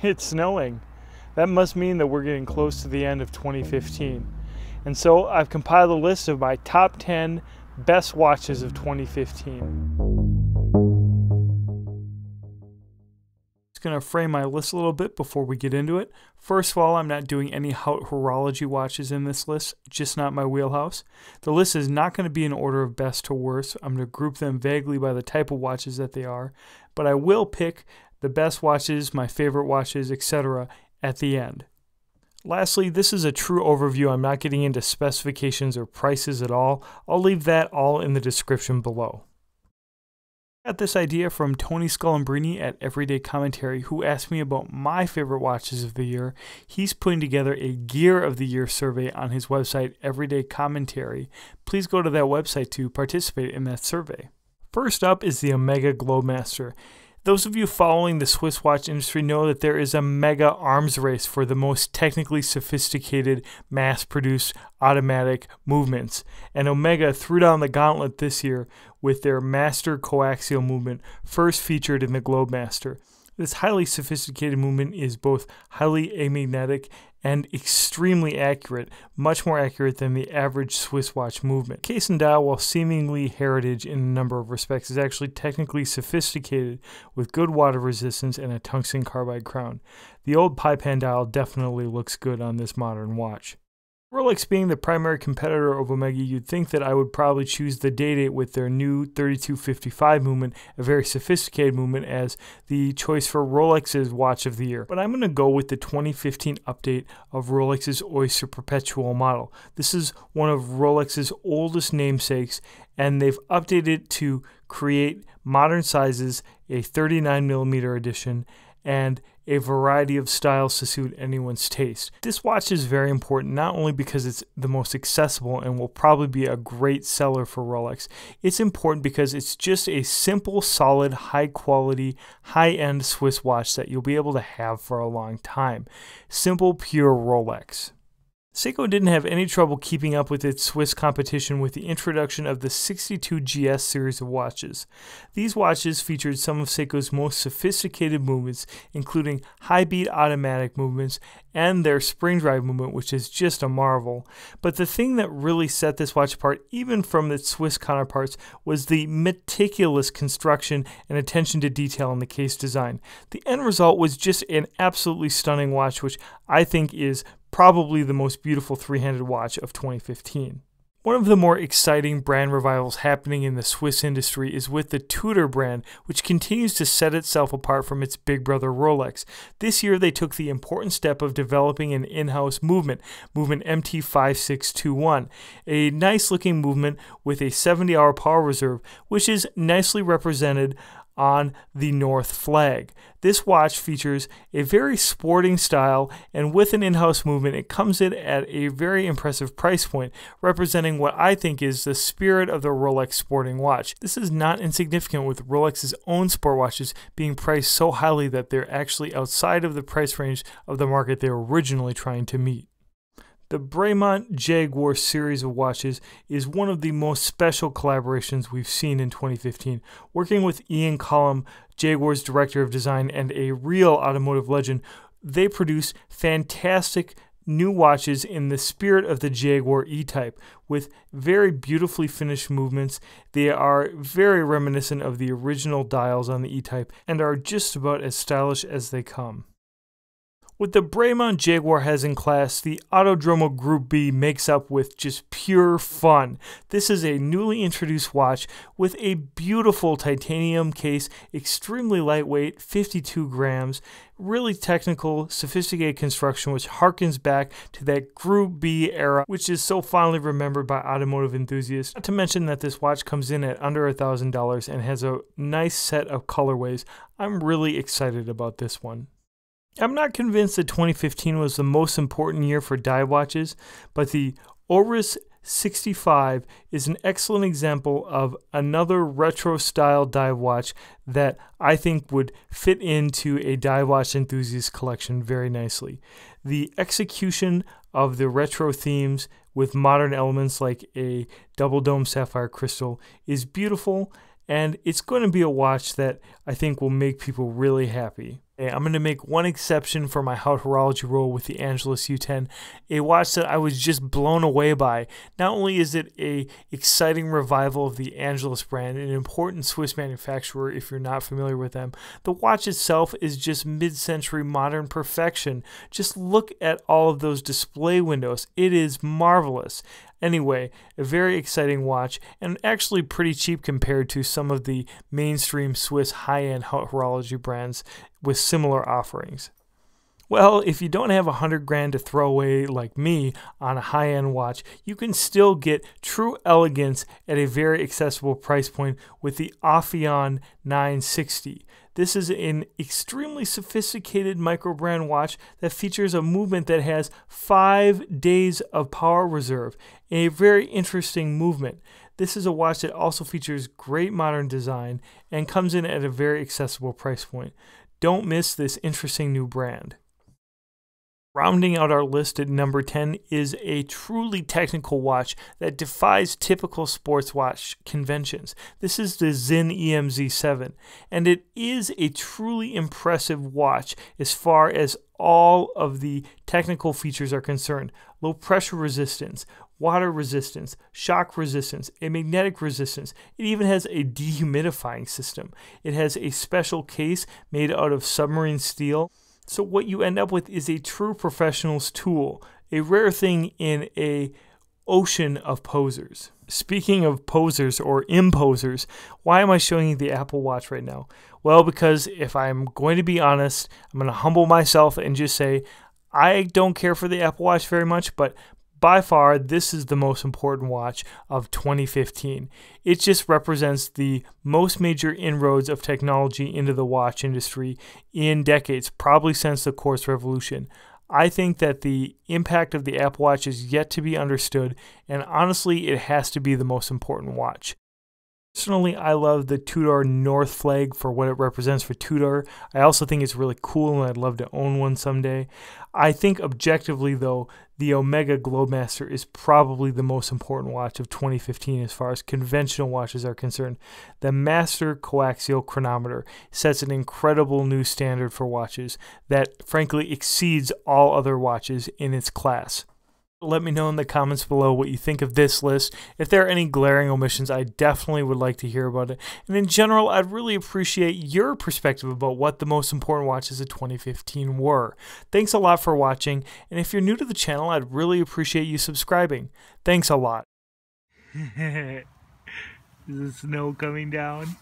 It's snowing. That must mean that we're getting close to the end of 2015. And so I've compiled a list of my top 10 best watches of 2015. Going to frame my list a little bit before we get into it. First of all, I'm not doing any horology watches in this list, just not my wheelhouse. The list is not going to be in order of best to worst. I'm going to group them vaguely by the type of watches that they are, but I will pick the best watches, my favorite watches, etc. at the end. Lastly, this is a true overview. I'm not getting into specifications or prices at all. I'll leave that all in the description below. Got this idea from Tony Scullambrini at Everyday Commentary, who asked me about my favorite watches of the year. He's putting together a Gear of the Year survey on his website, Everyday Commentary. Please go to that website to participate in that survey. First up is the Omega Globemaster. Those of you following the Swiss watch industry know that there is a mega arms race for the most technically sophisticated, mass-produced automatic movements. And Omega threw down the gauntlet this year with their Master coaxial movement, first featured in the Globemaster. This highly sophisticated movement is both highly amagnetic and extremely accurate, much more accurate than the average Swiss watch movement. Case and dial, while seemingly heritage in a number of respects, is actually technically sophisticated with good water resistance and a tungsten carbide crown. The old pie pan dial definitely looks good on this modern watch. Rolex being the primary competitor of Omega, you'd think that I would probably choose the Day-Date with their new 3255 movement, a very sophisticated movement, as the choice for Rolex's watch of the year. But I'm going to go with the 2015 update of Rolex's Oyster Perpetual model. This is one of Rolex's oldest namesakes, and they've updated it to create modern sizes, a 39mm edition, and a variety of styles to suit anyone's taste. This watch is very important, not only because it's the most accessible and will probably be a great seller for Rolex. It's important because it's just a simple, solid, high quality, high-end Swiss watch that you'll be able to have for a long time. Simple, pure Rolex. Seiko didn't have any trouble keeping up with its Swiss competition with the introduction of the 62GS series of watches. These watches featured some of Seiko's most sophisticated movements, including high-beat automatic movements and their spring drive movement, which is just a marvel. But the thing that really set this watch apart, even from its Swiss counterparts, was the meticulous construction and attention to detail in the case design. The end result was just an absolutely stunning watch, which I think is probably the most beautiful three-handed watch of 2015. One of the more exciting brand revivals happening in the Swiss industry is with the Tudor brand, which continues to set itself apart from its big brother Rolex. This year they took the important step of developing an in-house movement MT5621, a nice looking movement with a 70-hour power reserve, which is nicely represented on the North flag. This watch features a very sporting style, and with an in-house movement, it comes in at a very impressive price point, representing what I think is the spirit of the Rolex sporting watch. This is not insignificant, with Rolex's own sport watches being priced so highly that they're actually outside of the price range of the market they were originally trying to meet. The Bremont Jaguar series of watches is one of the most special collaborations we've seen in 2015. Working with Ian Collum, Jaguar's director of design and a real automotive legend, they produce fantastic new watches in the spirit of the Jaguar E-Type, with very beautifully finished movements. They are very reminiscent of the original dials on the E-Type and are just about as stylish as they come. What the Bremont Jaguar has in class, the Autodromo Group B makes up with just pure fun. This is a newly introduced watch with a beautiful titanium case, extremely lightweight, 52 grams, really technical, sophisticated construction which harkens back to that Group B era, which is so fondly remembered by automotive enthusiasts. Not to mention that this watch comes in at under $1,000 and has a nice set of colorways. I'm really excited about this one. I'm not convinced that 2015 was the most important year for dive watches, but the Oris 65 is an excellent example of another retro-style dive watch that I think would fit into a dive watch enthusiast collection very nicely. The execution of the retro themes with modern elements like a double dome sapphire crystal is beautiful, and it's going to be a watch that I think will make people really happy. Okay, I'm going to make one exception for my Hot Horology rule with the Angelus U10, a watch that I was just blown away by. Not only is it a exciting revival of the Angelus brand, an important Swiss manufacturer if you're not familiar with them, the watch itself is just mid-century modern perfection. Just look at all of those display windows. It is marvelous. Anyway, a very exciting watch, and actually pretty cheap compared to some of the mainstream Swiss high-end horology brands with similar offerings. Well, if you don't have $100 to throw away like me on a high-end watch, you can still get true elegance at a very accessible price point with the Ophion 960. This is an extremely sophisticated micro-brand watch that features a movement that has 5 days of power reserve, a very interesting movement. This is a watch that also features great modern design and comes in at a very accessible price point. Don't miss this interesting new brand. Rounding out our list at number 10 is a truly technical watch that defies typical sports watch conventions. This is the Sinn EMZ7, and it is a truly impressive watch as far as all of the technical features are concerned. Low pressure resistance, water resistance, shock resistance, a magnetic resistance. It even has a dehumidifying system. It has a special case made out of submarine steel. So what you end up with is a true professional's tool, a rare thing in an ocean of posers. Speaking of posers or imposers, why am I showing you the Apple Watch right now? Well, because if I'm going to be honest, I'm going to humble myself and just say I don't care for the Apple Watch very much, but by far, this is the most important watch of 2015. It just represents the most major inroads of technology into the watch industry in decades, probably since the Quartz Revolution. I think that the impact of the Apple Watch is yet to be understood, and honestly, it has to be the most important watch. Personally, I love the Tudor North flag for what it represents for Tudor. I also think it's really cool and I'd love to own one someday. I think objectively though, the Omega Globemaster is probably the most important watch of 2015 as far as conventional watches are concerned. The Master Coaxial Chronometer sets an incredible new standard for watches that frankly exceeds all other watches in its class. Let me know in the comments below what you think of this list. If there are any glaring omissions, I definitely would like to hear about it. And in general, I'd really appreciate your perspective about what the most important watches of 2015 were. Thanks a lot for watching, and if you're new to the channel, I'd really appreciate you subscribing. Thanks a lot. Is the snow coming down?